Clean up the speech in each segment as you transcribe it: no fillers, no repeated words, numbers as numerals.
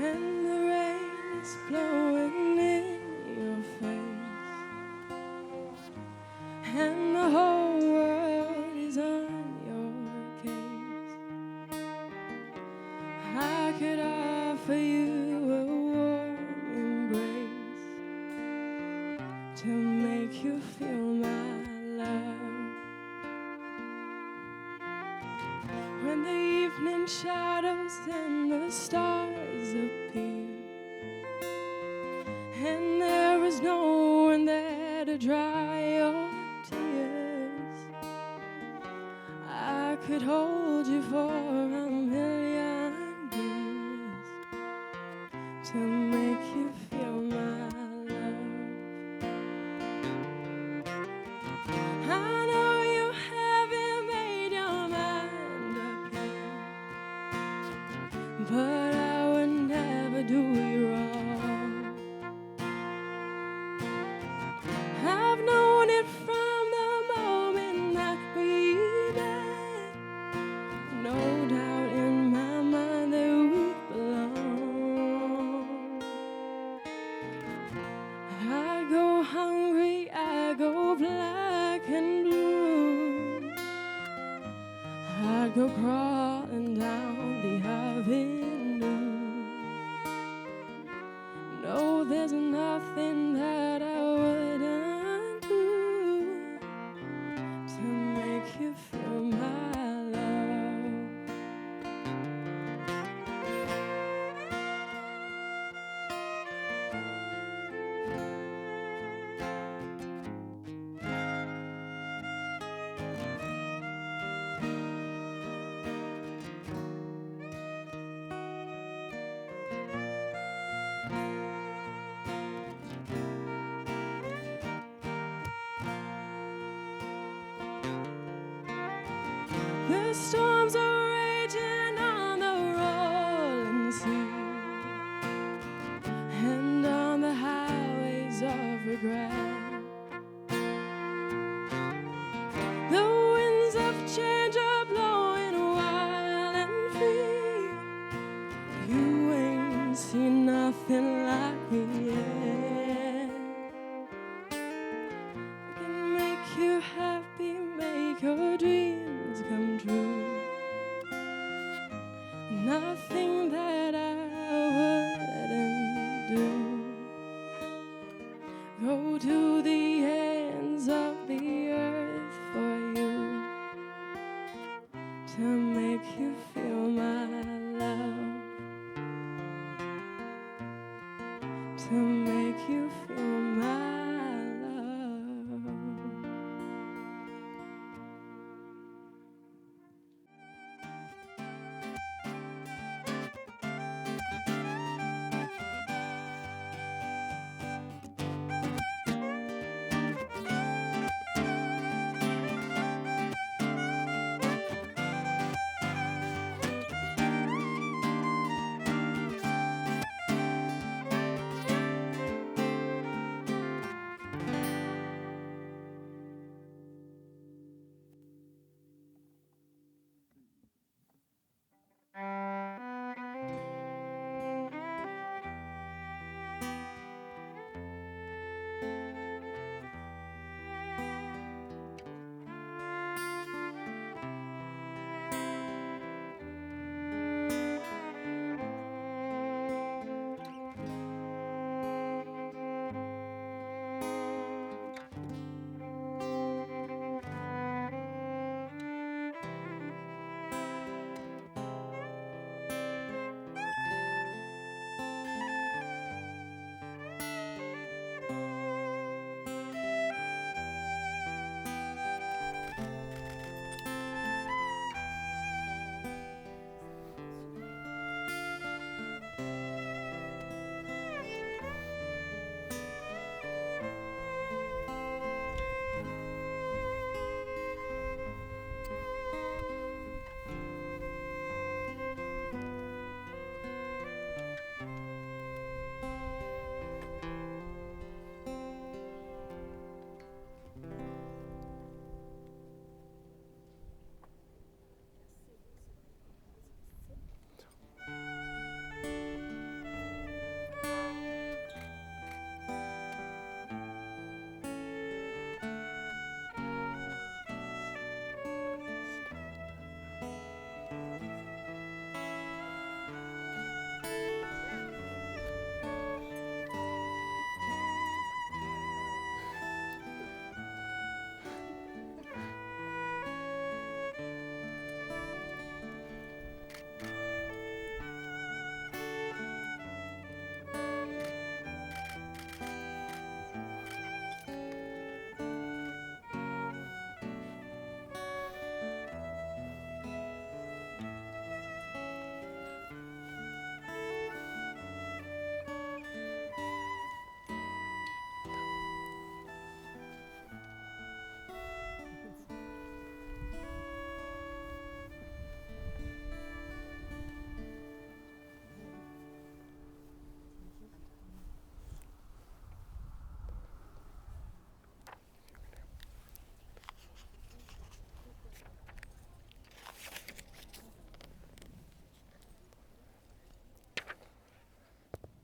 When the rain is blowing in your face and the whole world is on your case, I could offer you a warm embrace to make you feel my love. When the evening shadows and the stars appear and there is no one there to dry your tears, I could hold you for a million years to make you feel my love. I know you haven't made your mind up yet, but I would never do you wrong. I've known it from the moment that we met. No doubt in my mind that we belong. I go hungry, I go black and blue. I go crawling down the avenue. No, there's nothing that I wouldn't do to make you feel my love. The storms are raging on the rolling sea and on the highways of regret. The winds of change are blowing wild and free. You ain't seen nothing like me yet. I can make you happy, make your dreams come true. Nothing that I wouldn't do. Go to the ends of the earth for you to make you feel my love, to make you feel my love.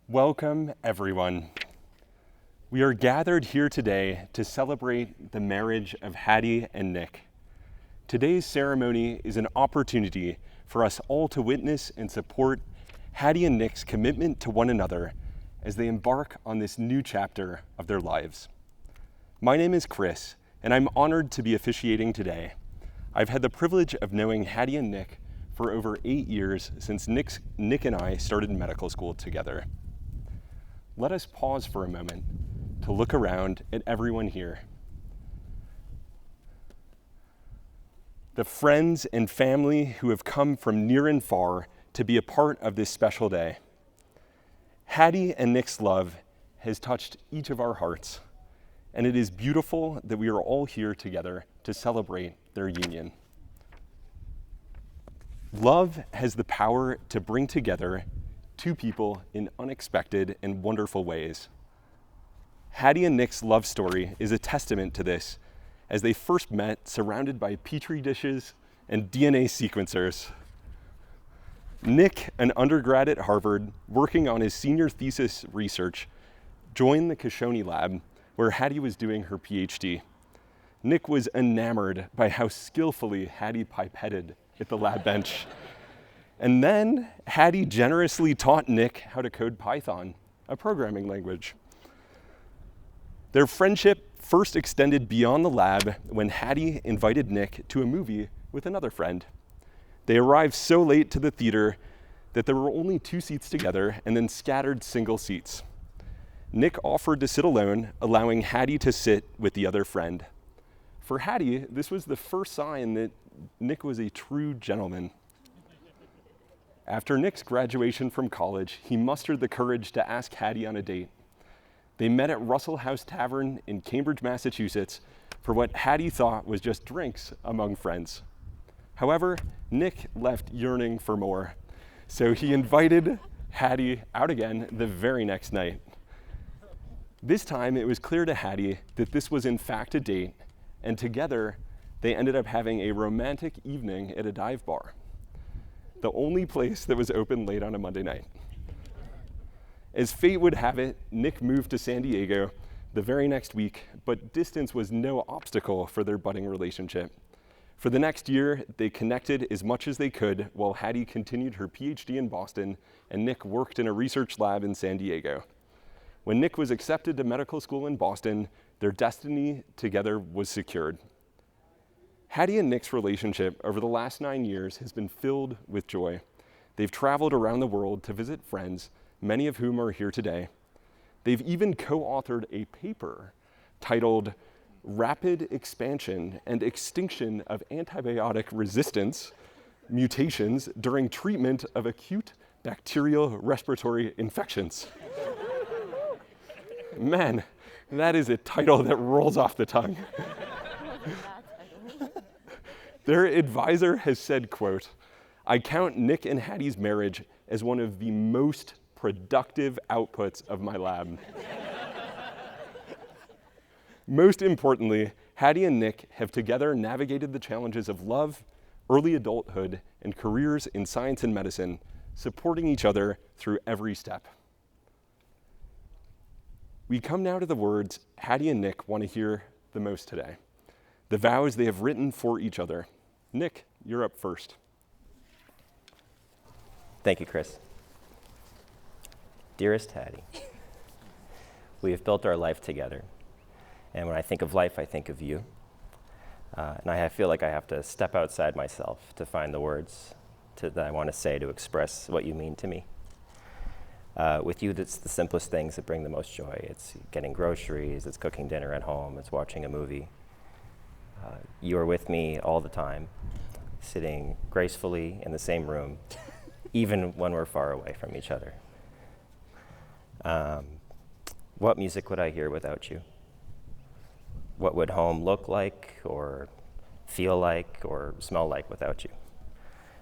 Welcome, everyone. We are gathered here today to celebrate the marriage of Hattie and Nick. Today's ceremony is an opportunity for us all to witness and support Hattie and Nick's commitment to one another as they embark on this new chapter of their lives. My name is Chris, and I'm honored to be officiating today. I've had the privilege of knowing Hattie and Nick for over 8 years since Nick and I started medical school together. Let us pause for a moment to look around at everyone here. The friends and family who have come from near and far to be a part of this special day. Hattie and Nick's love has touched each of our hearts, and it is beautiful that we are all here together to celebrate their union. Love has the power to bring together two people in unexpected and wonderful ways. Hattie and Nick's love story is a testament to this, as they first met surrounded by petri dishes and DNA sequencers. Nick, an undergrad at Harvard, working on his senior thesis research, joined the Kashoni lab where Hattie was doing her PhD. Nick was enamored by how skillfully Hattie pipetted at the lab bench. And then Hattie generously taught Nick how to code Python, a programming language. Their friendship first extended beyond the lab when Hattie invited Nick to a movie with another friend. They arrived so late to the theater that there were only 2 seats together and then scattered single seats. Nick offered to sit alone, allowing Hattie to sit with the other friend. For Hattie, this was the first sign that Nick was a true gentleman. After Nick's graduation from college, he mustered the courage to ask Hattie on a date. They met at Russell House Tavern in Cambridge, Massachusetts, for what Hattie thought was just drinks among friends. However, Nick left yearning for more, so he invited Hattie out again the very next night. This time, it was clear to Hattie that this was in fact a date, and together, they ended up having a romantic evening at a dive bar, the only place that was open late on a Monday night. As fate would have it, Nick moved to San Diego the very next week, but distance was no obstacle for their budding relationship. For the next year, they connected as much as they could while Hattie continued her PhD in Boston and Nick worked in a research lab in San Diego. When Nick was accepted to medical school in Boston, their destiny together was secured. Hattie and Nick's relationship over the last 9 years has been filled with joy. They've traveled around the world to visit friends, many of whom are here today. They've even co-authored a paper titled Rapid Expansion and Extinction of Antibiotic Resistance Mutations During Treatment of Acute Bacterial Respiratory Infections. Man, that is a title that rolls off the tongue. Their advisor has said, quote, "I count Nick and Hattie's marriage as one of the most productive outputs of my lab." Most importantly, Hattie and Nick have together navigated the challenges of love, early adulthood, and careers in science and medicine, supporting each other through every step. We come now to the words Hattie and Nick want to hear the most today, the vows they have written for each other. Nick, you're up first. Thank you, Chris. Dearest Hattie, we have built our life together. And when I think of life, I think of you. And I feel like I have to step outside myself to find the words that I want to say to express what you mean to me. With you, that's the simplest things that bring the most joy. It's getting groceries, it's cooking dinner at home, it's watching a movie. You are with me all the time, sitting gracefully in the same room, even when we're far away from each other. What music would I hear without you? What would home look like, or feel like, or smell like without you?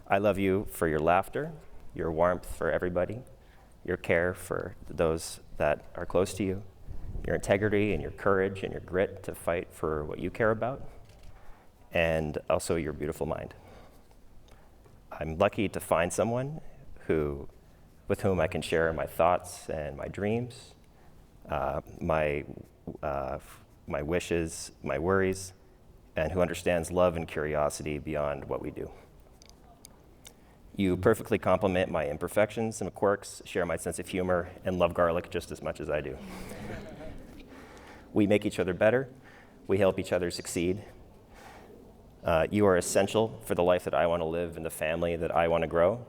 I love you for your laughter, your warmth for everybody, your care for those that are close to you, your integrity and your courage and your grit to fight for what you care about, and also your beautiful mind. I'm lucky to find someone who with whom I can share my thoughts and my dreams, my wishes, my worries, and who understands love and curiosity beyond what we do. You perfectly complement my imperfections and quirks, share my sense of humor, and love garlic just as much as I do. We make each other better. We help each other succeed. You are essential for the life that I want to live and the family that I want to grow.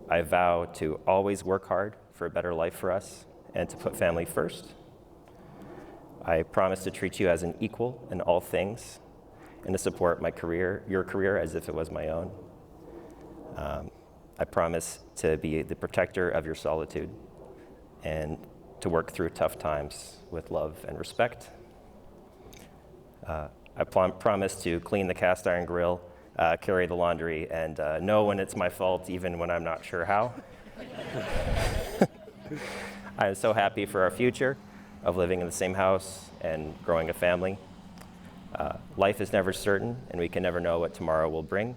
I vow to always work hard for a better life for us and to put family first. I promise to treat you as an equal in all things and to support your career as if it was my own. I promise to be the protector of your solitude and to work through tough times with love and respect. I promise to clean the cast iron grill, carry the laundry, and know when it's my fault, even when I'm not sure how. I am so happy for our future of living in the same house and growing a family. Life is never certain, and we can never know what tomorrow will bring,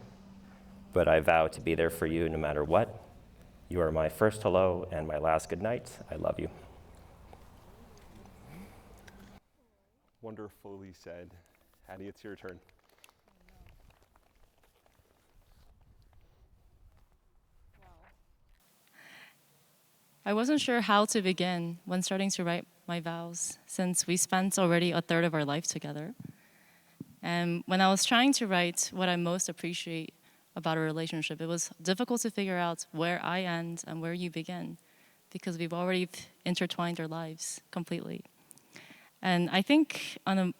but I vow to be there for you no matter what. You are my first hello and my last good night. I love you. Wonderfully said. Hattie, it's your turn. I wasn't sure how to begin when starting to write my vows, since we spent already a third of our life together. And when I was trying to write what I most appreciate about a relationship, it was difficult to figure out where I end and where you begin, because we've already intertwined our lives completely. And I think on a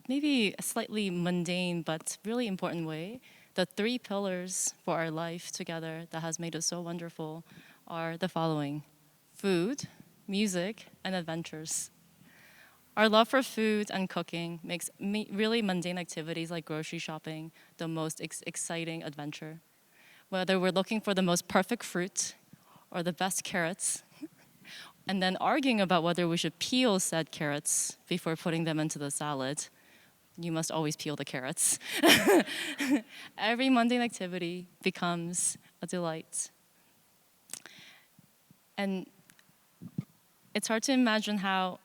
maybe a slightly mundane but really important way, the three pillars for our life together that has made us so wonderful are the following: food, music, and adventures. Our love for food and cooking makes really mundane activities like grocery shopping the most exciting adventure. Whether we're looking for the most perfect fruit or the best carrots, and then arguing about whether we should peel said carrots before putting them into the salad, you must always peel the carrots. Every mundane activity becomes a delight. And it's hard to imagine how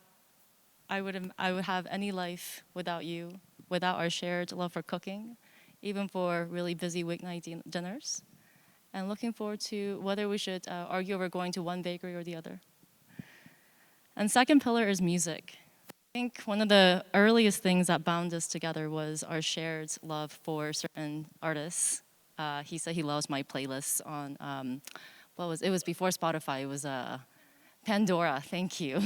I would have any life without you, without our shared love for cooking, even for really busy weeknight dinners. And looking forward to whether we should argue over going to one bakery or the other. And second pillar is music. I think one of the earliest things that bound us together was our shared love for certain artists. He said he loves my playlists on, it was before Spotify, it was Pandora, thank you.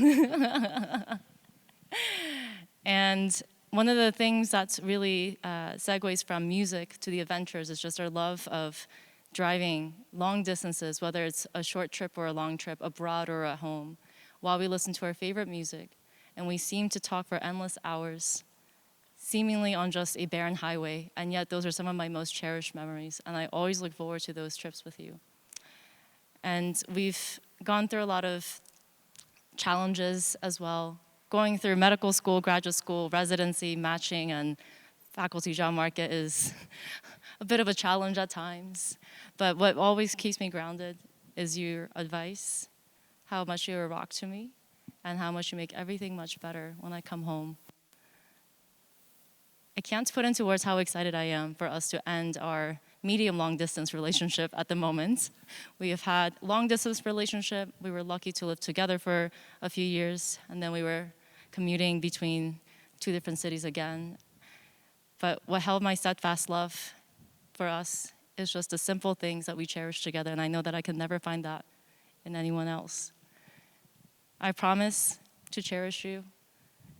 And one of the things that's really segues from music to the adventures is just our love of driving long distances, whether it's a short trip or a long trip, abroad or at home, while we listen to our favorite music. And we seem to talk for endless hours, seemingly on just a barren highway, and yet those are some of my most cherished memories, and I always look forward to those trips with you. And we've gone through a lot of challenges as well, going through medical school, graduate school, residency, matching, and faculty job market is a bit of a challenge at times. But what always keeps me grounded is your advice, how much you're a rock to me, and how much you make everything much better when I come home. I can't put into words how excited I am for us to end our medium long distance relationship at the moment. We have had long distance relationship. We were lucky to live together for a few years, and then we were commuting between two different cities again. But what held my steadfast love for us is just the simple things that we cherish together, and I know that I can never find that in anyone else. I promise to cherish you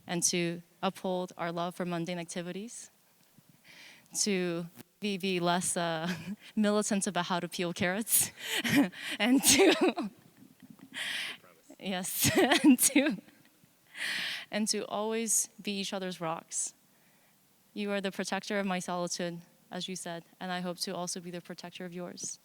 and to uphold our love for mundane activities, to be less militant about how to peel carrots, and to yes, and to always be each other's rocks. You are the protector of my solitude, as you said, and I hope to also be the protector of yours.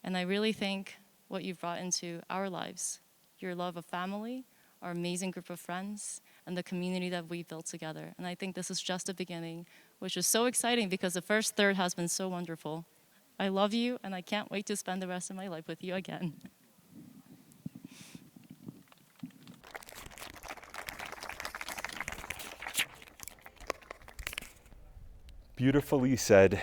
And I really think what you've brought into our lives, your love of family, our amazing group of friends, and the community that we built together. And I think this is just the beginning, which is so exciting because the first third has been so wonderful. I love you, and I can't wait to spend the rest of my life with you again. Beautifully said.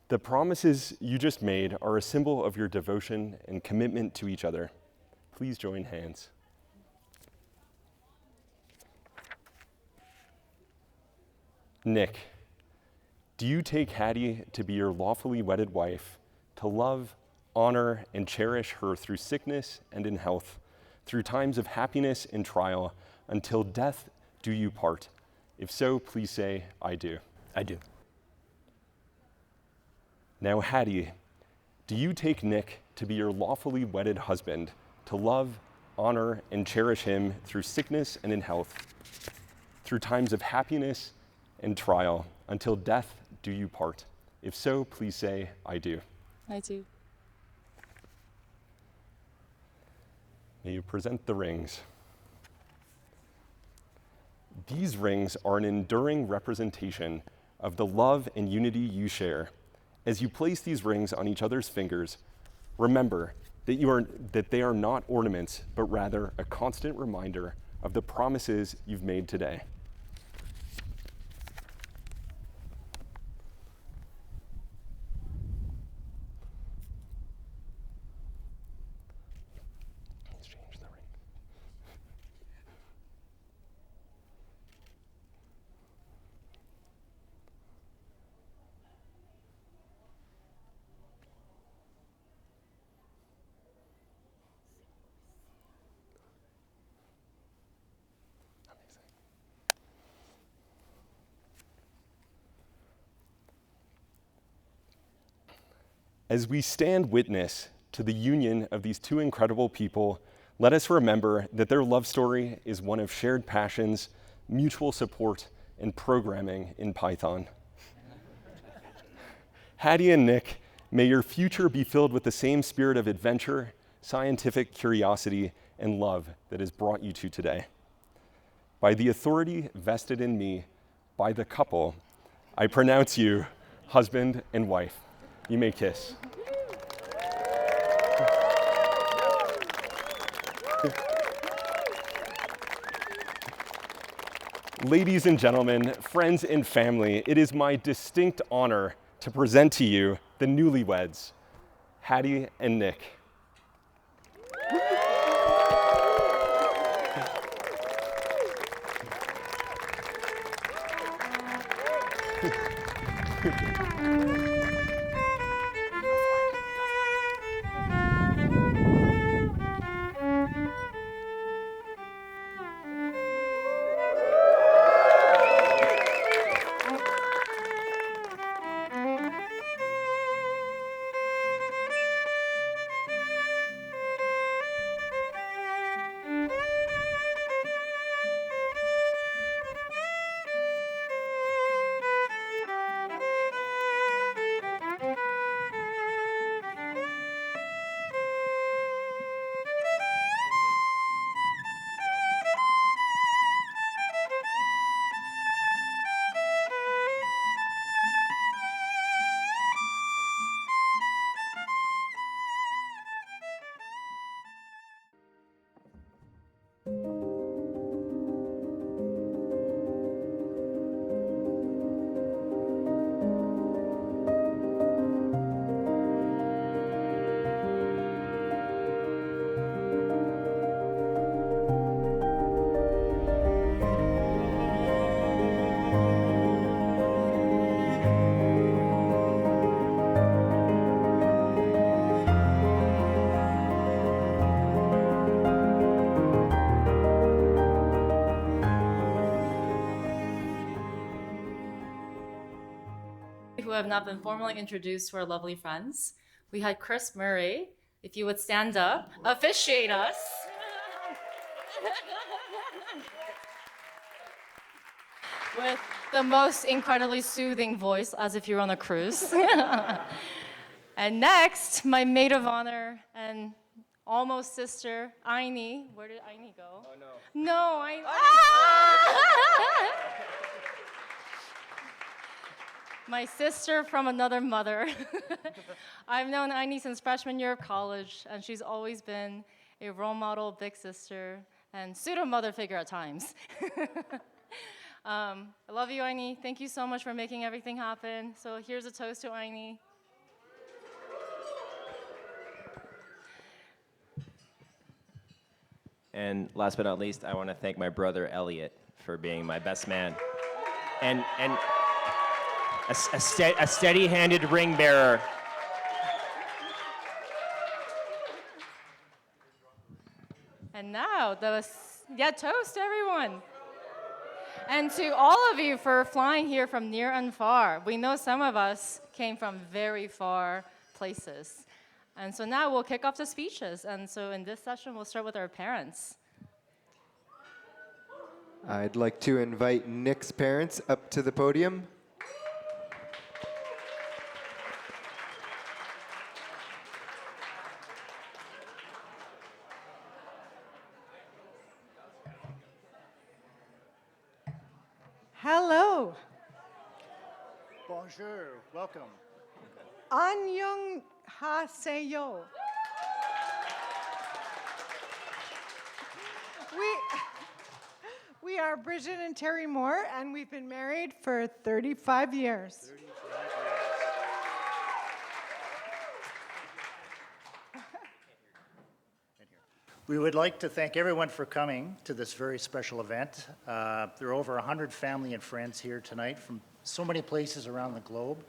The promises you just made are a symbol of your devotion and commitment to each other. Please join hands. Nick, do you take Hattie to be your lawfully wedded wife, to love, honor, and cherish her through sickness and in health, through times of happiness and trial, until death do you part? If so, please say, I do. I do. Now, Hattie, do you take Nick to be your lawfully wedded husband, to love, honor, and cherish him through sickness and in health, through times of happiness and trial, until death do you part? If so, please say, I do. I do. May you present the rings. These rings are an enduring representation of the love and unity you share. As you place these rings on each other's fingers, remember that they are not ornaments, but rather a constant reminder of the promises you've made today. Exchange the ring. As we stand witness to the union of these two incredible people, let us remember that their love story is one of shared passions, mutual support, and programming in Python. Hattie and Nick, may your future be filled with the same spirit of adventure, scientific curiosity, and love that has brought you to today. By the authority vested in me by the couple, I pronounce you husband and wife. You may kiss. Ladies and gentlemen, friends and family, it is my distinct honor to present to you the newlyweds, Hattie and Nick. Who have not been formally introduced to our lovely friends. We had Chris Murray, if you would stand up, officiate us. With the most incredibly soothing voice, as if you're on a cruise. And next, my maid of honor and almost sister, Aini. Where did Aini go? Oh, no. No, I... My sister from another mother. I've known Aini since freshman year of college, and she's always been a role model, big sister, and pseudo mother figure at times. I love you, Aini. Thank you so much for making everything happen. So here's a toast to Aini. And last but not least, I want to thank my brother Elliot for being my best man, and a steady-handed ring bearer. And now, toast everyone. And to all of you for flying here from near and far. We know some of us came from very far places. And so now we'll kick off the speeches. And so in this session, we'll start with our parents. I'd like to invite Nick's parents up to the podium. Hello. Bonjour, welcome. Annyeong haseyo. We are Bridget and Terry Moore, and we've been married for 35 years. 35 years. We would like to thank everyone for coming to this very special event. There are over 100 family and friends here tonight from so many places around the globe.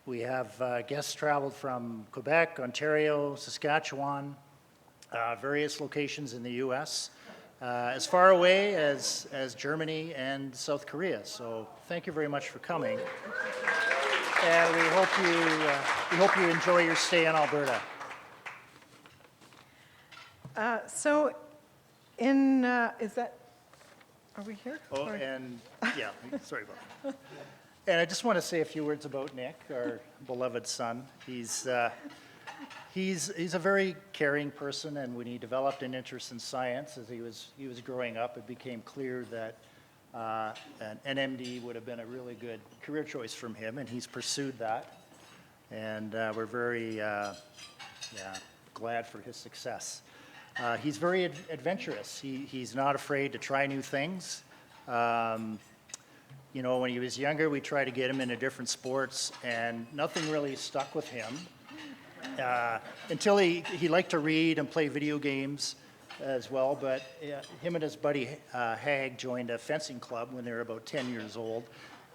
We have guests traveled from Quebec, Ontario, Saskatchewan, various locations in the U.S., as far away as Germany and South Korea. So thank you very much for coming. And we hope you enjoy your stay in Alberta. Are we here? Oh, Or- and, yeah, sorry about that. And I just want to say a few words about Nick, our beloved son. He's a very caring person, and when he developed an interest in science as he was growing up, it became clear that an MD would have been a really good career choice from him, and he's pursued that. And we're very glad for his success. He's very adventurous. He's not afraid to try new things. You know, when he was younger, we tried to get him into different sports, and nothing really stuck with him until he liked to read and play video games as well. But him and his buddy Hag joined a fencing club when they were about 10 years old,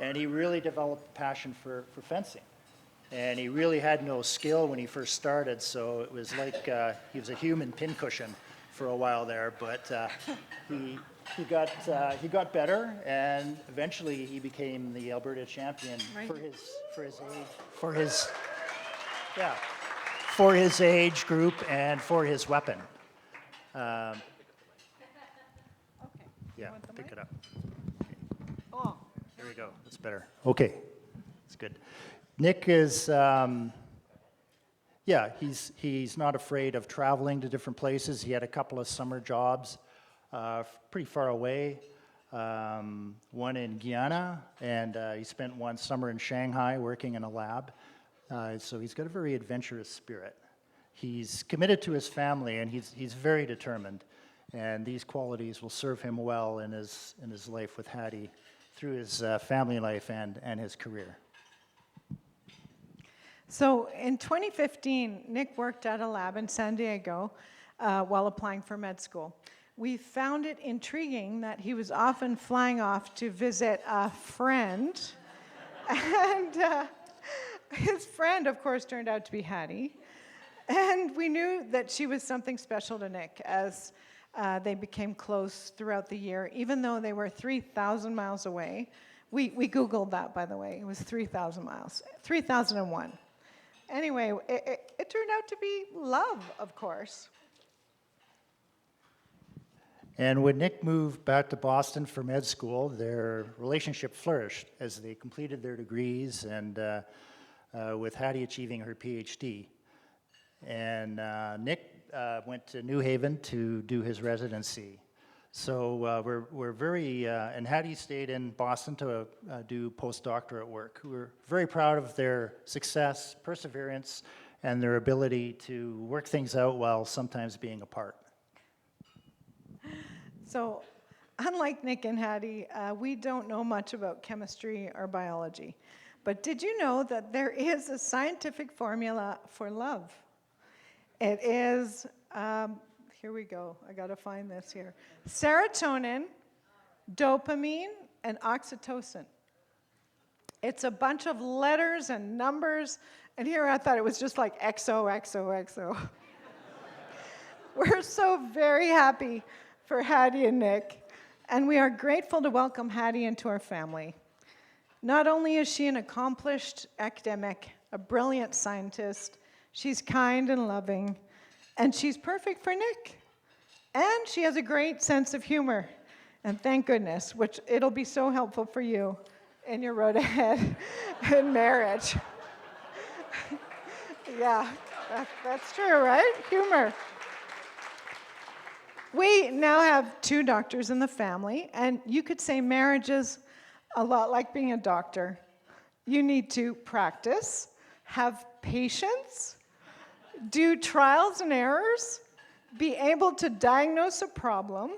and he really developed a passion for fencing. And he really had no skill when he first started, so it was like he was a human pincushion for a while there. But he got better, and eventually he became the Alberta champion for his age group and for his weapon. Okay. Yeah, want the pick mic? it up. Oh, There we go. That's better. Okay, that's good. Nick is, he's not afraid of traveling to different places. He had a couple of summer jobs pretty far away, one in Guyana, and he spent one summer in Shanghai working in a lab. So he's got a very adventurous spirit. He's committed to his family, and he's very determined. And these qualities will serve him well in his life with Hattie through his family life and his career. so in 2015, Nick worked at a lab in San Diego while applying for med school. We found it intriguing that he was often flying off to visit a friend, and his friend, of course, turned out to be Hattie. And we knew that she was something special to Nick as they became close throughout the year, even though they were 3,000 miles away. We Googled that, by the way. It was 3,000 miles, 3,001. Anyway, it turned out to be love, of course. And when Nick moved back to Boston for med school, their relationship flourished as they completed their degrees, and with Hattie achieving her PhD. And Nick went to New Haven to do his residency. So we're very, and Hattie stayed in Boston to do postdoctorate work. We're very proud of their success, perseverance, and their ability to work things out while sometimes being apart. So, unlike Nick and Hattie, we don't know much about chemistry or biology. But did you know that there is a scientific formula for love? It is, here we go, I gotta find this here. Serotonin, dopamine, and oxytocin. It's a bunch of letters and numbers, and here I thought it was just like XOXOXO. We're so very happy for Hattie and Nick, and we are grateful to welcome Hattie into our family. Not only is she an accomplished academic, a brilliant scientist, she's kind and loving, and she's perfect for Nick. And she has a great sense of humor, and thank goodness, which it'll be so helpful for you in your road ahead in marriage. Yeah, that's true, right? Humor. We now have 2 doctors in the family, and you could say marriage is a lot like being a doctor. You need to practice, have patience, do trials and errors, be able to diagnose a problem,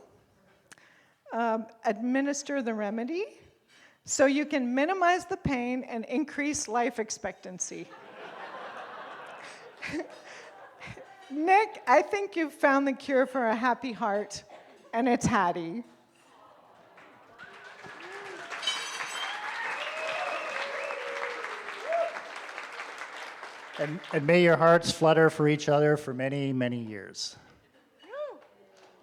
administer the remedy, so you can minimize the pain and increase life expectancy. Nick, I think you've found the cure for a happy heart, and it's Hattie. And may your hearts flutter for each other for many, many years.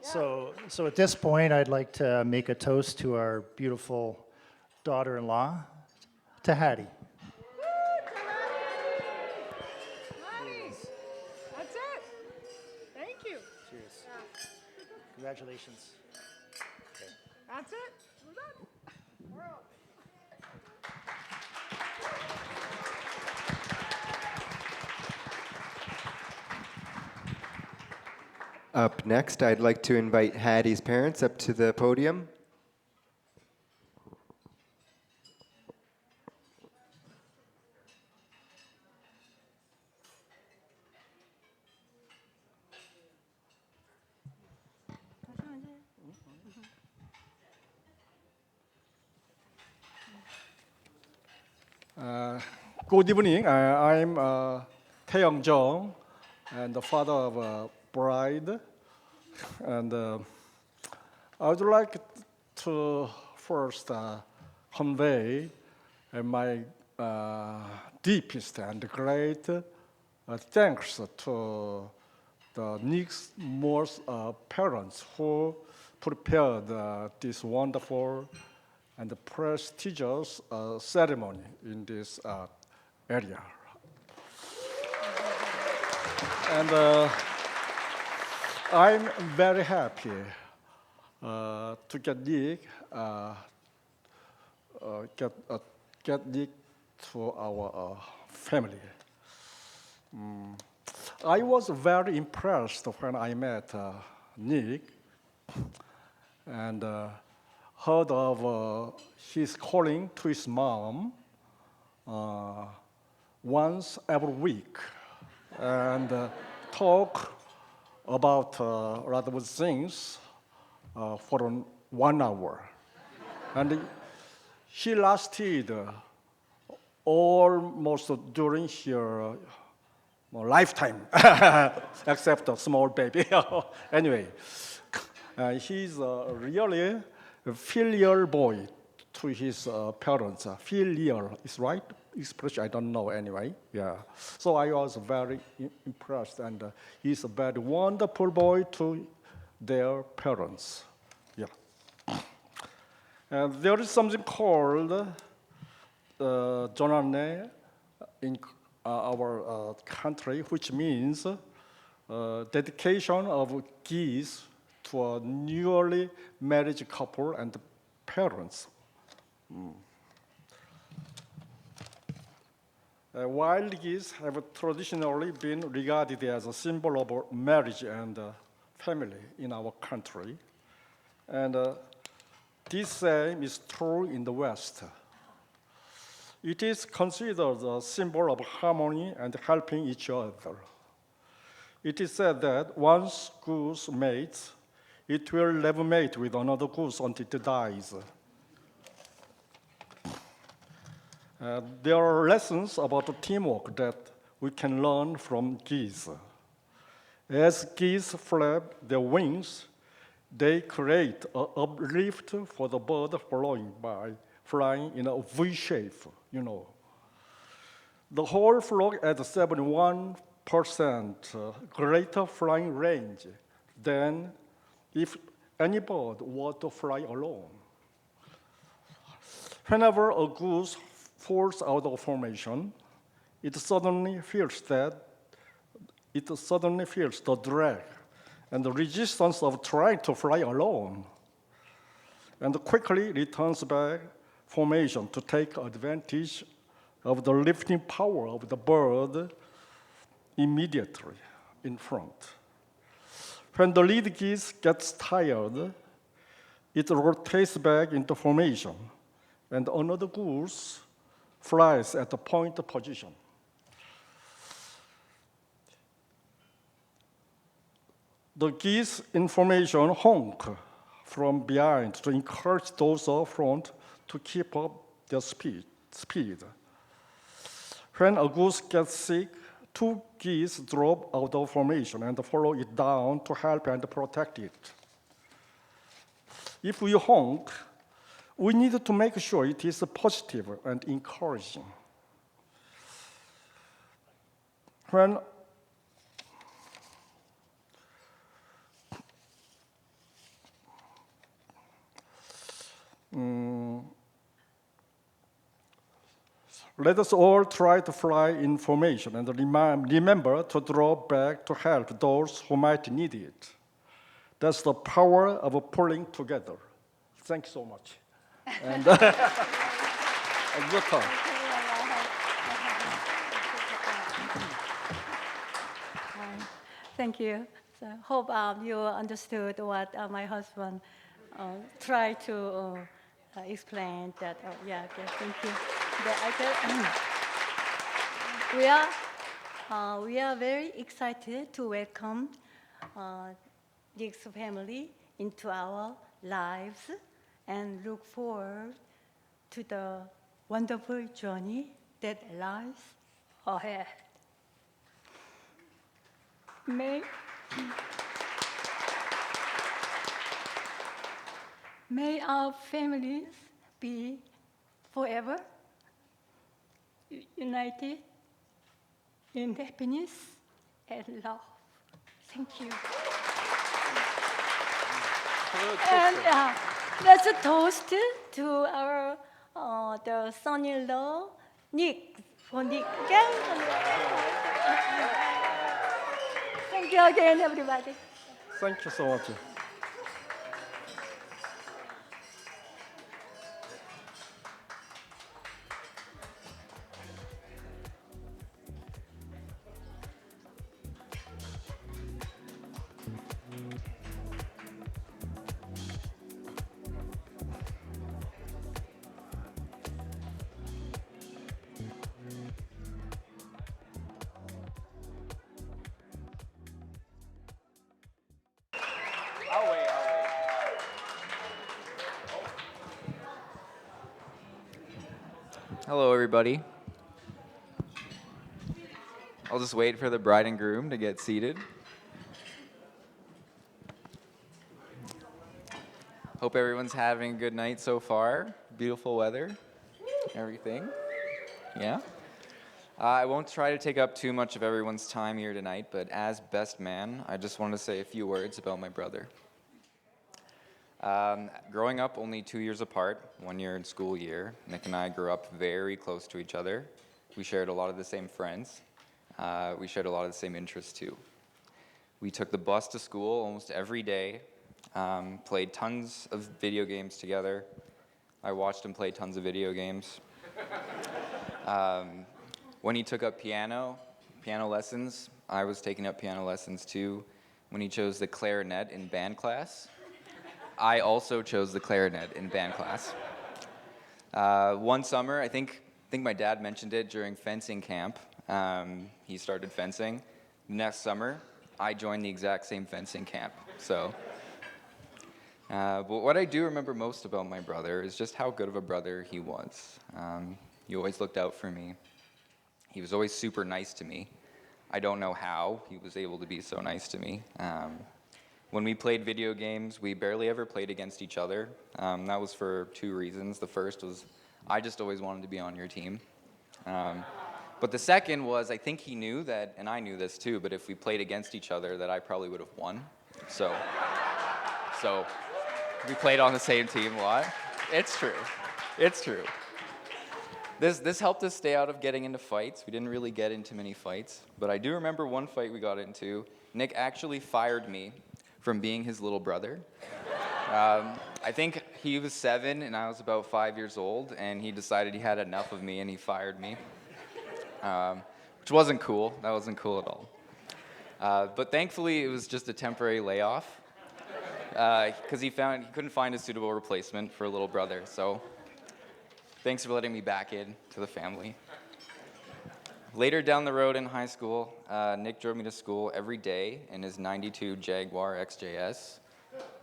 So at this point, I'd like to make a toast to our beautiful daughter-in-law, to Hattie. That's it. Thank you. Cheers. Congratulations. That's it. We're done. We're out. Up next, I'd like to invite Hattie's parents up to the podium. Good evening. I'm Tae Young Jung, and the father of a bride. And I would like to first convey my deepest and great thanks to the Nick's most parents who prepared this wonderful and prestigious ceremony in this area. And I'm very happy to get Nick, get Nick to our family. I was very impressed when I met Nick and heard of his calling to his mom once every week and talk about a lot of things for 1 hour. And he lasted almost during her lifetime, except a small baby. Anyway, he's really a filial boy to his parents. Filial is right expression, I don't know anyway. Yeah. So I was very impressed, and he's a very wonderful boy to their parents. Yeah. And there is something called Jonane in our country, which means dedication of gifts to a newly married couple and parents. Wild geese have traditionally been regarded as a symbol of marriage and family in our country. And this same is true in the West. It is considered a symbol of harmony and helping each other. It is said that once goose mates, it will never mate with another goose until it dies. There are lessons about teamwork that we can learn from geese. As geese flap their wings, they create an uplift for the bird flying in a V shape, The whole flock has 71% greater flying range than if any bird were to fly alone. Whenever a goose falls out of formation, it suddenly feels the drag and the resistance of trying to fly alone, and quickly returns back formation to take advantage of the lifting power of the bird immediately in front. When the lead geese gets tired, it rotates back into formation, and another goose flies at the point position. The geese in formation honk from behind to encourage those up front to keep up their speed. When a goose gets sick, two geese drop out of formation and follow it down to help and protect it. If we honk, we need to make sure it is positive and encouraging. Let us all try to fly in formation and remember to draw back to help those who might need it. That's the power of pulling together. Thanks so much. And your turn. Thank you. So hope you understood what my husband tried to explain. That thank you. We are very excited to welcome Nick's family into our lives and look forward to the wonderful journey that lies ahead. May our families be forever united in happiness and love. Thank you. And let's toast to our the son-in-law, Nick. For Nick again. Thank you again, everybody. Thank you so much. Hello, everybody. I'll just wait for the bride and groom to get seated. Hope everyone's having a good night so far. Beautiful weather, everything. Yeah? I won't try to take up too much of everyone's time here tonight, but as best man, I just want to say a few words about my brother. Growing up only 2 years apart, 1 year in school year, Nick and I grew up very close to each other. We shared a lot of the same friends. We shared a lot of the same interests too. We took the bus to school almost every day, played tons of video games together. I watched him play tons of video games. When he took up piano lessons, I was taking up piano lessons too. When he chose the clarinet in band class, I also chose the clarinet in band class. One summer, I think my dad mentioned it during fencing camp. He started fencing. Next summer, I joined the exact same fencing camp. So But what I do remember most about my brother is just how good of a brother he was. He always looked out for me. He was always super nice to me. I don't know how he was able to be so nice to me. When we played video games, we barely ever played against each other. That was for two reasons. The first was I just always wanted to be on your team. But the second was I think he knew that, and I knew this too, but if we played against each other, that I probably would have won. So we played on the same team a lot. It's true. It's true. This helped us stay out of getting into fights. We didn't really get into many fights, but I do remember one fight we got into. Nick actually fired me from being his little brother. I think he was 7 and I was about 5 years old, and he decided he had enough of me and he fired me, which wasn't cool. That wasn't cool at all. But thankfully, it was just a temporary layoff because he couldn't find a suitable replacement for a little brother. So thanks for letting me back in to the family. Later down the road in high school, Nick drove me to school every day in his 92 Jaguar XJS.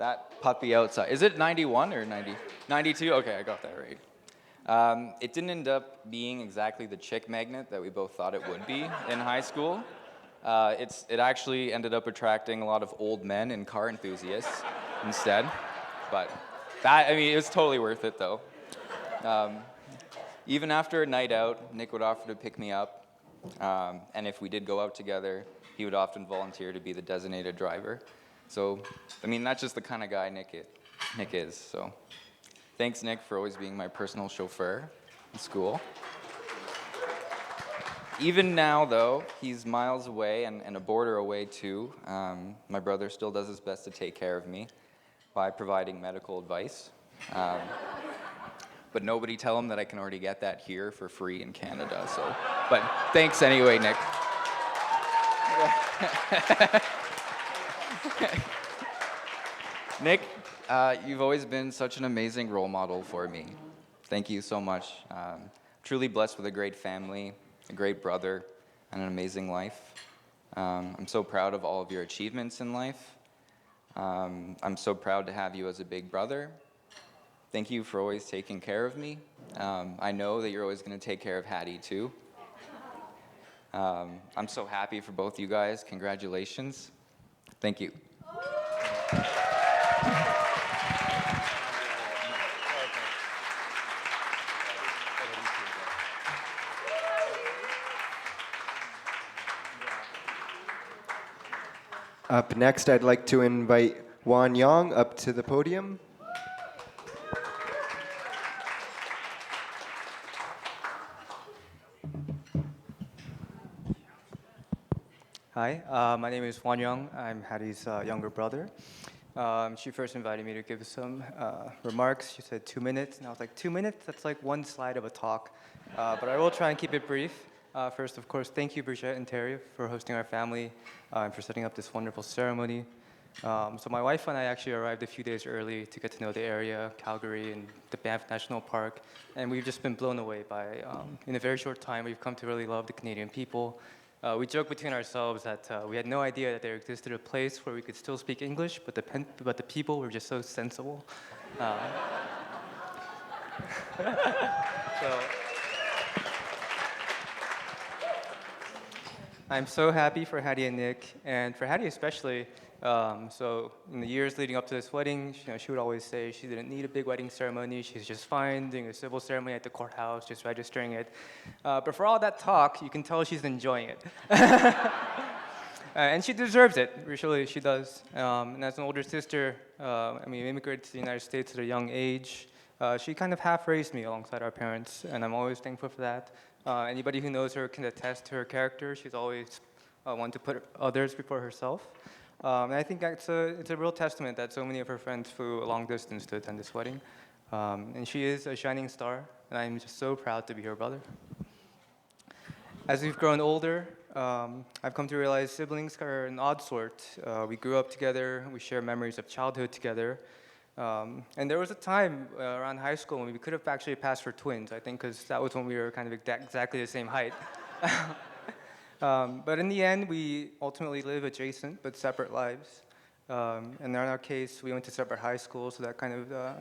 That puppy outside. Is it 91 or 90? 92? Okay, I got that right. It didn't end up being exactly the chick magnet that we both thought it would be in high school. It actually ended up attracting a lot of old men and car enthusiasts instead. But it was totally worth it though. Even after a night out, Nick would offer to pick me up. And if we did go out together, he would often volunteer to be the designated driver. So, that's just the kind of guy Nick is. So, thanks, Nick, for always being my personal chauffeur in school. Even now, though, he's miles away and a border away, too. My brother still does his best to take care of me by providing medical advice. But nobody tell him that I can already get that here for free in Canada. But thanks anyway, Nick. Nick, you've always been such an amazing role model for me. Thank you so much. Truly blessed with a great family, a great brother, and an amazing life. I'm so proud of all of your achievements in life. I'm so proud to have you as a big brother. Thank you for always taking care of me. I know that you're always going to take care of Hattie, too. I'm so happy for both you guys. Congratulations. Thank you. Up next, I'd like to invite Wan Yong up to the podium. Hi, my name is Wan Young. I'm Hattie's younger brother. She first invited me to give some remarks. She said 2 minutes, and I was like, 2 minutes? That's like one slide of a talk. But I will try and keep it brief. First, of course, thank you, Brigitte and Terry, for hosting our family and for setting up this wonderful ceremony. So my wife and I actually arrived a few days early to get to know the area, Calgary, and the Banff National Park. And we've just been blown away by, in a very short time, we've come to really love the Canadian people. We joke between ourselves that we had no idea that there existed a place where we could still speak English, but the people were just so sensible. So I'm so happy for Hattie and Nick, and for Hattie especially. So in the years leading up to this wedding, she would always say she didn't need a big wedding ceremony. She's just fine doing a civil ceremony at the courthouse, just registering it. But for all that talk, you can tell she's enjoying it. And she deserves it, really, she does. And as an older sister, immigrated to the United States at a young age. She kind of half raised me alongside our parents, and I'm always thankful for that. Anybody who knows her can attest to her character. She's always one to put others before herself. And I think it's a real testament that so many of her friends flew a long distance to attend this wedding. And she is a shining star, and I'm just so proud to be her brother. As we've grown older, I've come to realize siblings are an odd sort. We grew up together, we share memories of childhood together. And there was a time around high school when we could have actually passed for twins, I think, because that was when we were kind of exactly the same height. But in the end, we ultimately live adjacent but separate lives. And in our case, we went to separate high schools, so that kind of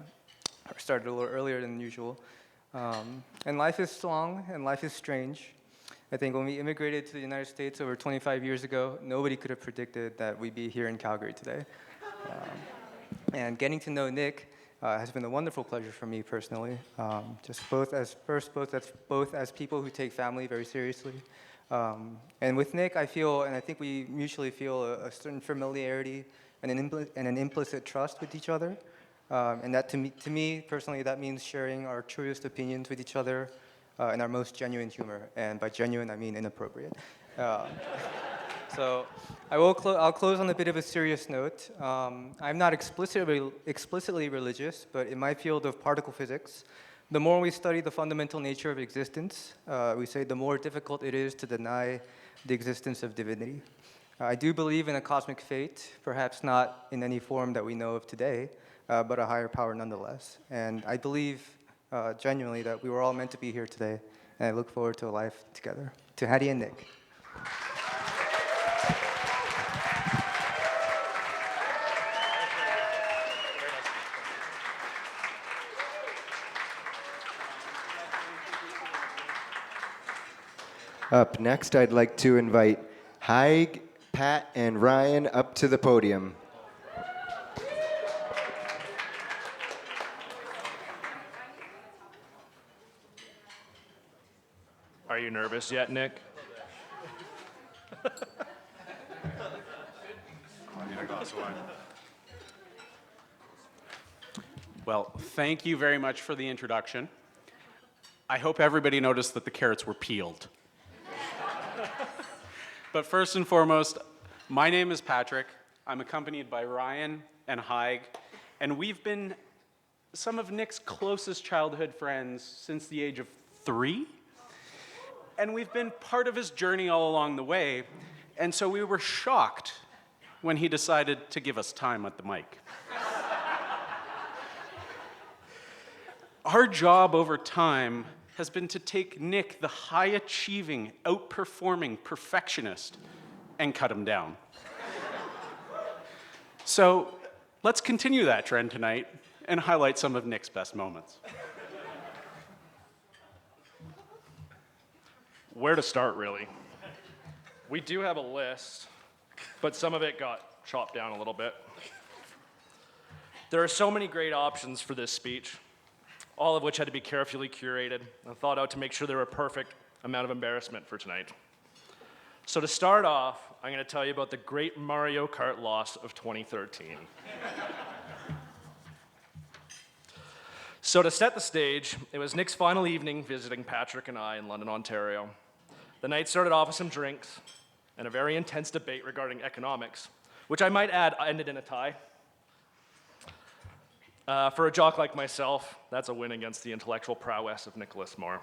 started a little earlier than usual. And life is long, and life is strange. I think when we immigrated to the United States over 25 years ago, nobody could have predicted that we'd be here in Calgary today. And getting to know Nick has been a wonderful pleasure for me personally. Just both as people who take family very seriously. And with Nick, I feel, and I think we mutually feel a certain familiarity and an implicit trust with each other. And that to me personally, that means sharing our truest opinions with each other and our most genuine humor. And by genuine, I mean inappropriate. So I'll close on a bit of a serious note. I'm not explicitly religious, but in my field of particle physics, the more we study the fundamental nature of existence, we say the more difficult it is to deny the existence of divinity. I do believe in a cosmic fate, perhaps not in any form that we know of today, but a higher power nonetheless. And I believe genuinely that we were all meant to be here today, and I look forward to a life together. To Hattie and Nick. Up next, I'd like to invite Haig, Pat, and Ryan up to the podium. Are you nervous yet, Nick? Well, thank you very much for the introduction. I hope everybody noticed that the carrots were peeled. But first and foremost, my name is Patrick. I'm accompanied by Ryan and Haig, and we've been some of Nick's closest childhood friends since the age of 3. And we've been part of his journey all along the way, and so we were shocked when he decided to give us time at the mic. Our job over time has been to take Nick, the high-achieving, outperforming perfectionist, and cut him down. So let's continue that trend tonight and highlight some of Nick's best moments. Where to start, really? We do have a list, but some of it got chopped down a little bit. There are so many great options for this speech, all of which had to be carefully curated and thought out to make sure they were a perfect amount of embarrassment for tonight. So to start off, I'm going to tell you about the great Mario Kart loss of 2013. So to set the stage, it was Nick's final evening visiting Patrick and I in London, Ontario. The night started off with some drinks and a very intense debate regarding economics, which I might add ended in a tie. For a jock like myself, that's a win against the intellectual prowess of Nicholas Moore.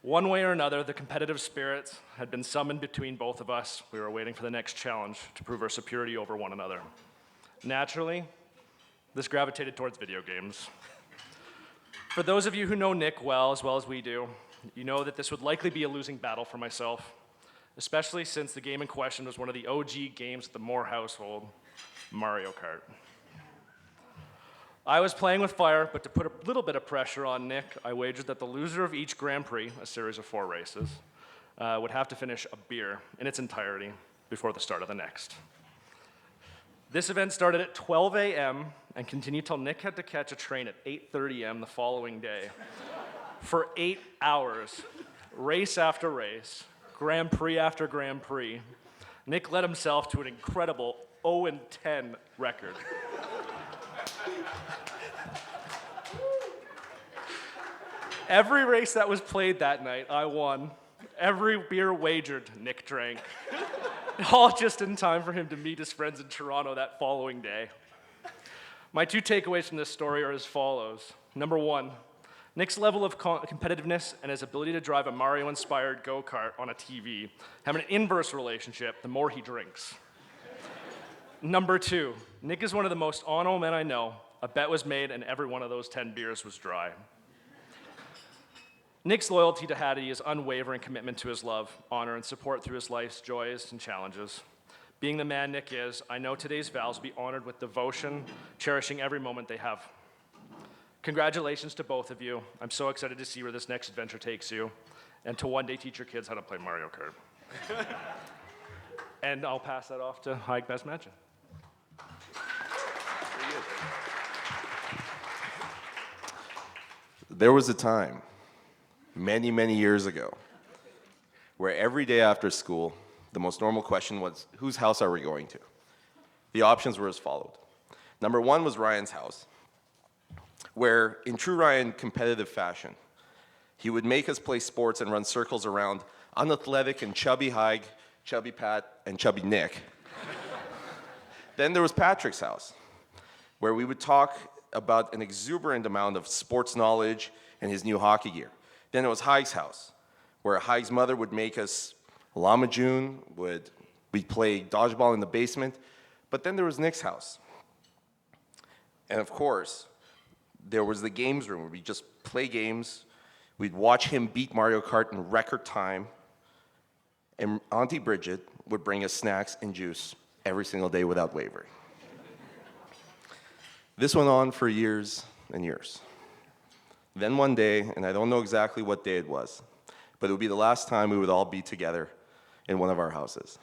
One way or another, the competitive spirits had been summoned between both of us. We were waiting for the next challenge to prove our superiority over one another. Naturally, this gravitated towards video games. For those of you who know Nick well as we do, you know that this would likely be a losing battle for myself, especially since the game in question was one of the OG games of the Moore household, Mario Kart. I was playing with fire, but to put a little bit of pressure on Nick, I wagered that the loser of each Grand Prix, a series of 4 races, would have to finish a beer in its entirety before the start of the next. This event started at 12 a.m. and continued till Nick had to catch a train at 8:30 a.m. the following day. For 8 hours, race after race, Grand Prix after Grand Prix, Nick led himself to an incredible 0-10 record. Every race that was played that night, I won. Every beer wagered, Nick drank. All just in time for him to meet his friends in Toronto that following day. My 2 takeaways from this story are as follows. Number 1, Nick's level of competitiveness and his ability to drive a Mario-inspired go-kart on a TV have an inverse relationship the more he drinks. Number 2, Nick is one of the most honorable men I know. A bet was made and every one of those 10 beers was dry. Nick's loyalty to Hattie is unwavering commitment to his love, honor, and support through his life's joys and challenges. Being the man Nick is, I know today's vows will be honored with devotion, cherishing every moment they have. Congratulations to both of you. I'm so excited to see where this next adventure takes you, and to one day teach your kids how to play Mario Kart. And I'll pass that off to Haig Best Mansion. There was a time, many, many years ago, where every day after school, the most normal question was, whose house are we going to? The options were as followed. Number one was Ryan's house, where, in true Ryan competitive fashion, he would make us play sports and run circles around unathletic and chubby Haig, chubby Pat, and chubby Nick. Then there was Patrick's house, where we would talk about an exuberant amount of sports knowledge and his new hockey gear. Then it was Haig's house, where Haig's mother would make us Llama June, we'd play dodgeball in the basement. But then there was Nick's house. And of course, there was the games room where we'd just play games. We'd watch him beat Mario Kart in record time. And Auntie Bridget would bring us snacks and juice every single day without wavering. This went on for years and years. Then one day, and I don't know exactly what day it was, but it would be the last time we would all be together in one of our houses.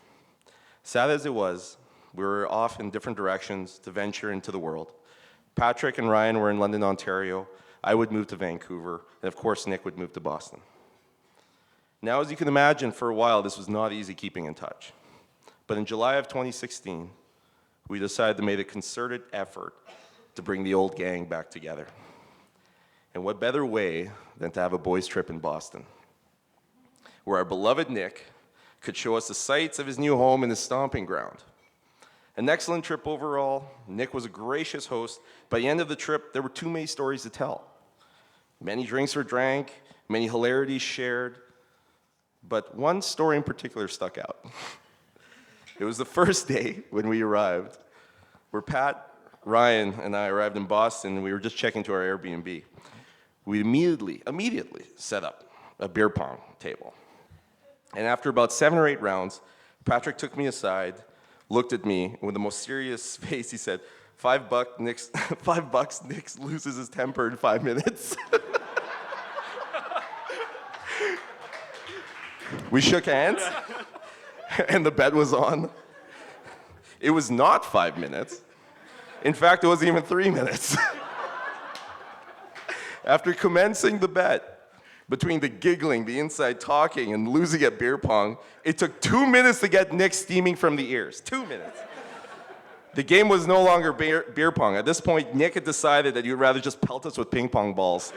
Sad as it was, we were off in different directions to venture into the world. Patrick and Ryan were in London, Ontario. I would move to Vancouver, and of course Nick would move to Boston. Now, as you can imagine, for a while this was not easy keeping in touch. But in July of 2016, we decided to make a concerted effort to bring the old gang back together. And what better way than to have a boys' trip in Boston, where our beloved Nick could show us the sights of his new home and his stomping ground. An excellent trip overall. Nick was a gracious host. By the end of the trip, there were too many stories to tell. Many drinks were drank, many hilarities shared, but one story in particular stuck out. It was the first day when we arrived, where Pat, Ryan, and I arrived in Boston, and we were just checking to our Airbnb. We immediately set up a beer pong table. And after about 7 or 8 rounds, Patrick took me aside, looked at me, and with the most serious face, he said, $5 Nick loses his temper in 5 minutes. We shook hands, and the bet was on. It was not 5 minutes. In fact, it wasn't even 3 minutes. After commencing the bet, between the giggling, the inside talking, and losing at beer pong, it took 2 minutes to get Nick steaming from the ears. 2 minutes. The game was no longer beer pong. At this point, Nick had decided that he'd rather just pelt us with ping pong balls.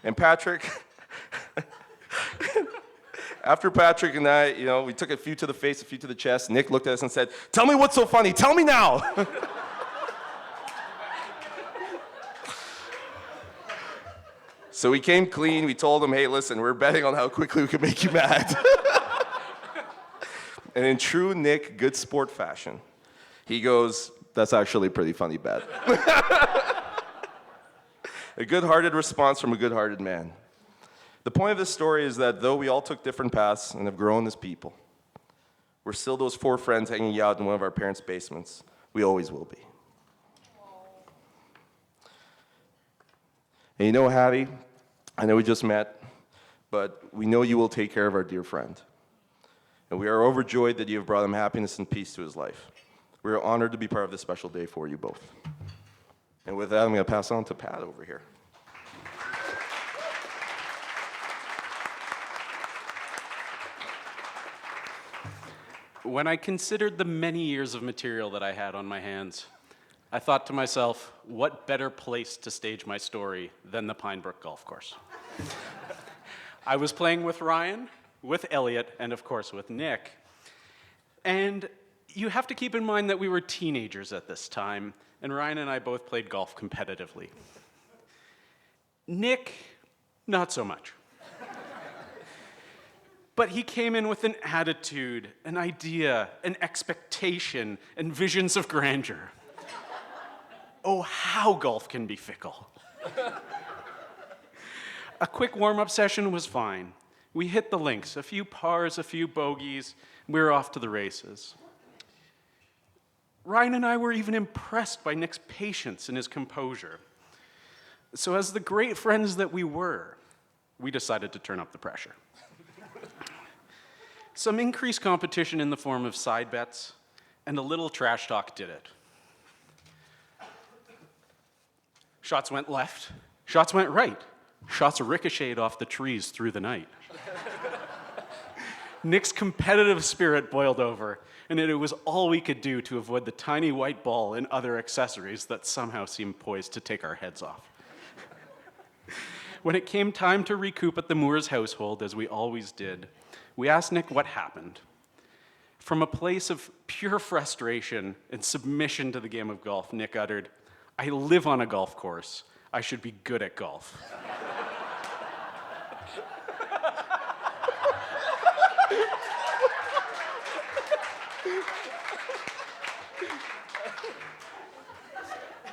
And Patrick, after Patrick and I, we took a few to the face, a few to the chest, Nick looked at us and said, "Tell me what's so funny, tell me now." So we came clean, we told him, "Hey, listen, we're betting on how quickly we can make you mad." And in true Nick good sport fashion, he goes, "That's actually a pretty funny bet." A good-hearted response from a good-hearted man. The point of this story is that though we all took different paths and have grown as people, we're still those 4 friends hanging out in one of our parents' basements. We always will be. And you know, Hattie, I know we just met, but we know you will take care of our dear friend. And we are overjoyed that you have brought him happiness and peace to his life. We are honored to be part of this special day for you both. And with that, I'm going to pass on to Pat over here. When I considered the many years of material that I had on my hands, I thought to myself, what better place to stage my story than the Pine Brook Golf Course? I was playing with Ryan, with Elliot, and of course with Nick. And you have to keep in mind that we were teenagers at this time, and Ryan and I both played golf competitively. Nick, not so much. But he came in with an attitude, an idea, an expectation, and visions of grandeur. Oh, how golf can be fickle. A quick warm-up session was fine. We hit the links, a few pars, a few bogeys, we were off to the races. Ryan and I were even impressed by Nick's patience and his composure. So as the great friends that we were, we decided to turn up the pressure. Some increased competition in the form of side bets and a little trash talk did it. Shots went left, shots went right, shots ricocheted off the trees through the night. Nick's competitive spirit boiled over, and it was all we could do to avoid the tiny white ball and other accessories that somehow seemed poised to take our heads off. When it came time to recoup at the Moores household, as we always did, we asked Nick what happened. From a place of pure frustration and submission to the game of golf, Nick uttered, "I live on a golf course. I should be good at golf."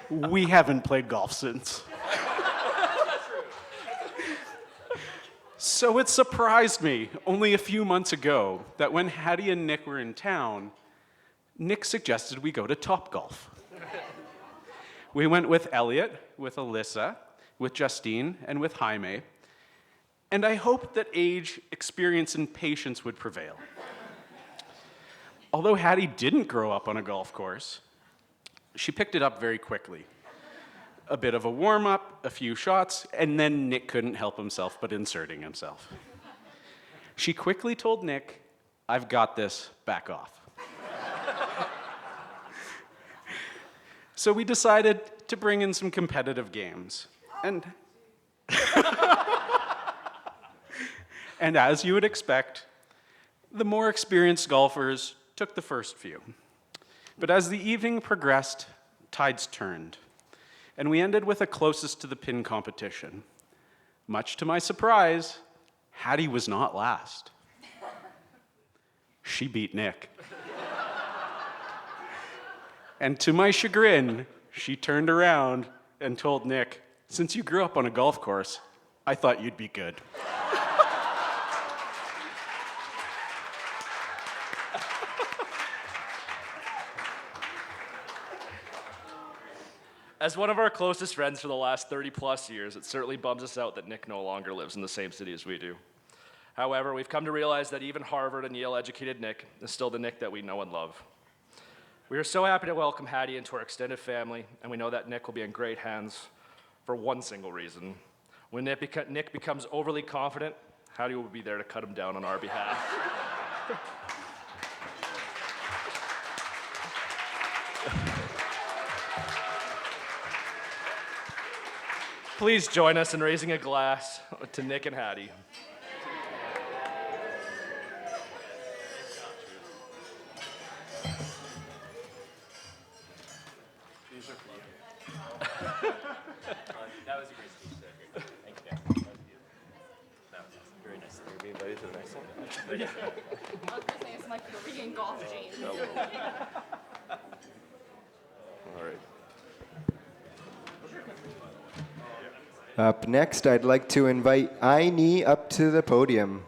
We haven't played golf since. So it surprised me only a few months ago that when Hattie and Nick were in town, Nick suggested we go to Topgolf. We went with Elliot, with Alyssa, with Justine, and with Jaime, and I hoped that age, experience, and patience would prevail. Although Hattie didn't grow up on a golf course, she picked it up very quickly. A bit of a warm-up, a few shots, and then Nick couldn't help himself but inserting himself. She quickly told Nick, "I've got this, back off." So we decided to bring in some competitive games. And as you would expect, the more experienced golfers took the first few. But as the evening progressed, tides turned, and we ended with a closest to the pin competition. Much to my surprise, Hattie was not last. She beat Nick. And to my chagrin, she turned around and told Nick, "Since you grew up on a golf course, I thought you'd be good." As one of our closest friends for the last 30 plus years, it certainly bums us out that Nick no longer lives in the same city as we do. However, we've come to realize that even Harvard and Yale educated Nick is still the Nick that we know and love. We are so happy to welcome Hattie into our extended family, and we know that Nick will be in great hands for one single reason. When Nick becomes overly confident, Hattie will be there to cut him down on our behalf. Please join us in raising a glass to Nick and Hattie. These are for you. That was a great speech there. Thank you. That was beautiful. That was awesome. Very nice. You're being invited to the next one? Yeah. I was gonna say it's my Korean golf game. All right. Up next, I'd like to invite Aini up to the podium.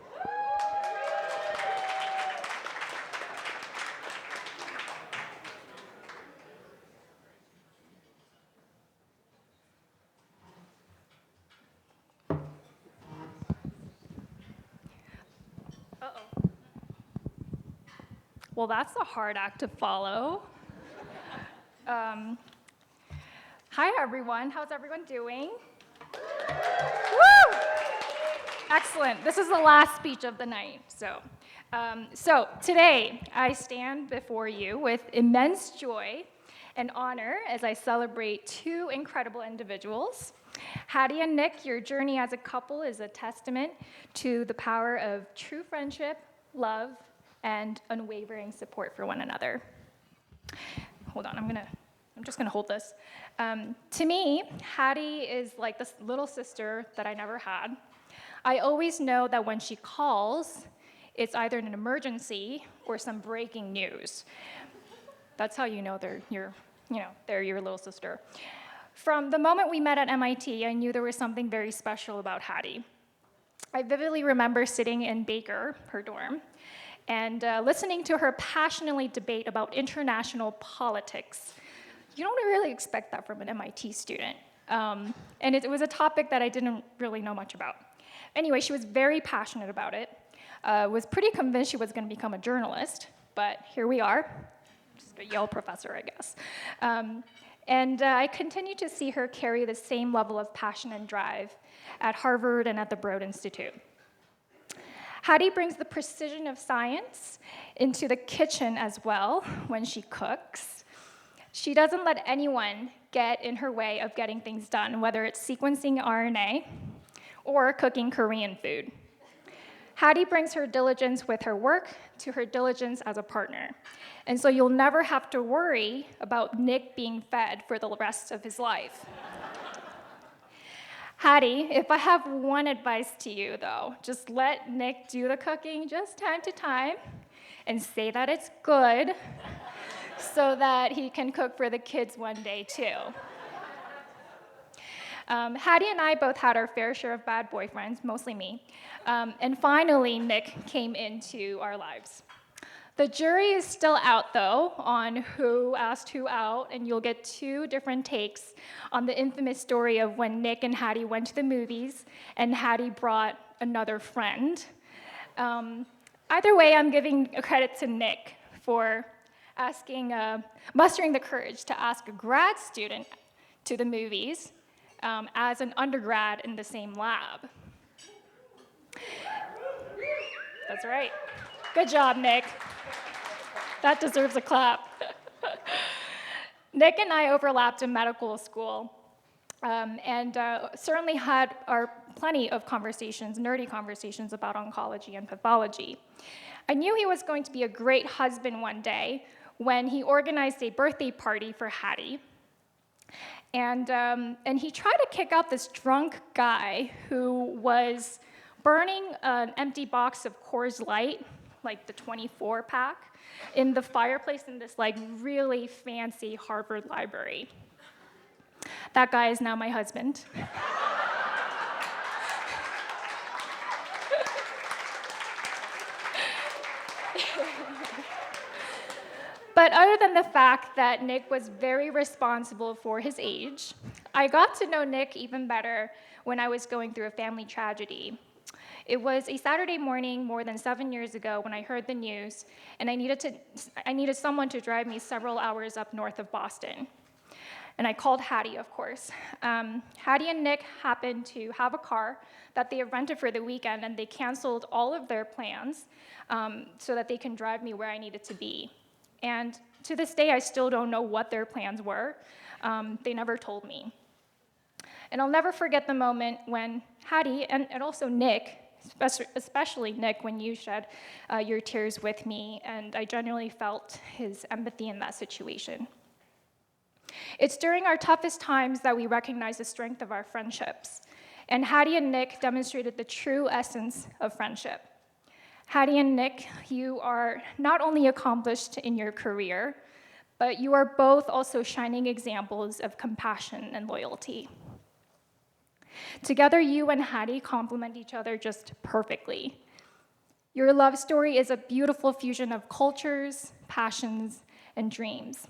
Well, that's a hard act to follow. Hi, everyone. How's everyone doing? Woo! Excellent. This is the last speech of the night. So today, I stand before you with immense joy and honor as I celebrate two incredible individuals. Hattie and Nick, your journey as a couple is a testament to the power of true friendship, love, and unwavering support for one another. Hold on, I'm just gonna hold this. To me, Hattie is like this little sister that I never had. I always know that when she calls, it's either an emergency or some breaking news. That's how you know they're your little sister. From the moment we met at MIT, I knew there was something very special about Hattie. I vividly remember sitting in Baker, her dorm, and listening to her passionately debate about international politics. You don't really expect that from an MIT student. And it was a topic that I didn't really know much about. Anyway, she was very passionate about it, was pretty convinced she was going to become a journalist, but here we are, just a Yale professor, I guess. And I continue to see her carry the same level of passion and drive at Harvard and at the Broad Institute. Hattie brings the precision of science into the kitchen as well when she cooks. She doesn't let anyone get in her way of getting things done, whether it's sequencing RNA or cooking Korean food. Hattie brings her diligence with her work to her diligence as a partner. And so you'll never have to worry about Nick being fed for the rest of his life. Hattie, if I have one advice to you, though, just let Nick do the cooking just time to time and say that it's good so that he can cook for the kids one day, too. Hattie and I both had our fair share of bad boyfriends, mostly me. And finally, Nick came into our lives. The jury is still out, though, on who asked who out, and you'll get two different takes on the infamous story of when Nick and Hattie went to the movies and Hattie brought another friend. Either way, I'm giving a credit to Nick for mustering the courage to ask a grad student to the movies as an undergrad in the same lab. That's right. Good job, Nick. That deserves a clap. Nick and I overlapped in medical school and certainly had plenty of conversations, nerdy conversations about oncology and pathology. I knew he was going to be a great husband one day when he organized a birthday party for Hattie. And he tried to kick out this drunk guy who was burning an empty box of Coors Light, like the 24-pack, in the fireplace in this like really fancy Harvard library. That guy is now my husband. But other than the fact that Nick was very responsible for his age, I got to know Nick even better when I was going through a family tragedy. It was a Saturday morning more than 7 years ago when I heard the news, and I needed someone to drive me several hours up north of Boston. And I called Hattie, of course. Hattie and Nick happened to have a car that they had rented for the weekend, and they canceled all of their plans so that they can drive me where I needed to be. And to this day, I still don't know what their plans were. They never told me. And I'll never forget the moment when Hattie, and also Nick, especially Nick, when you shed your tears with me, and I genuinely felt his empathy in that situation. It's during our toughest times that we recognize the strength of our friendships. And Hattie and Nick demonstrated the true essence of friendship. Hattie and Nick, you are not only accomplished in your career, but you are both also shining examples of compassion and loyalty. Together, you and Hattie complement each other just perfectly. Your love story is a beautiful fusion of cultures, passions, and dreams.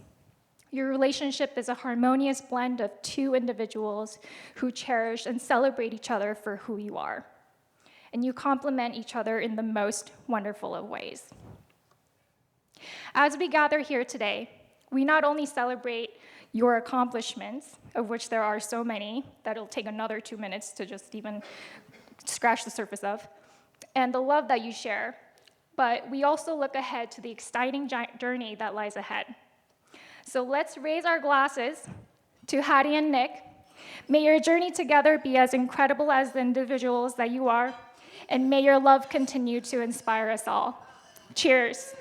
Your relationship is a harmonious blend of two individuals who cherish and celebrate each other for who you are. And you complement each other in the most wonderful of ways. As we gather here today, we not only celebrate your accomplishments, of which there are so many that it'll take another 2 minutes to just even scratch the surface of, and the love that you share, but we also look ahead to the exciting journey that lies ahead. So let's raise our glasses to Hattie and Nick. May your journey together be as incredible as the individuals that you are, and may your love continue to inspire us all. Cheers.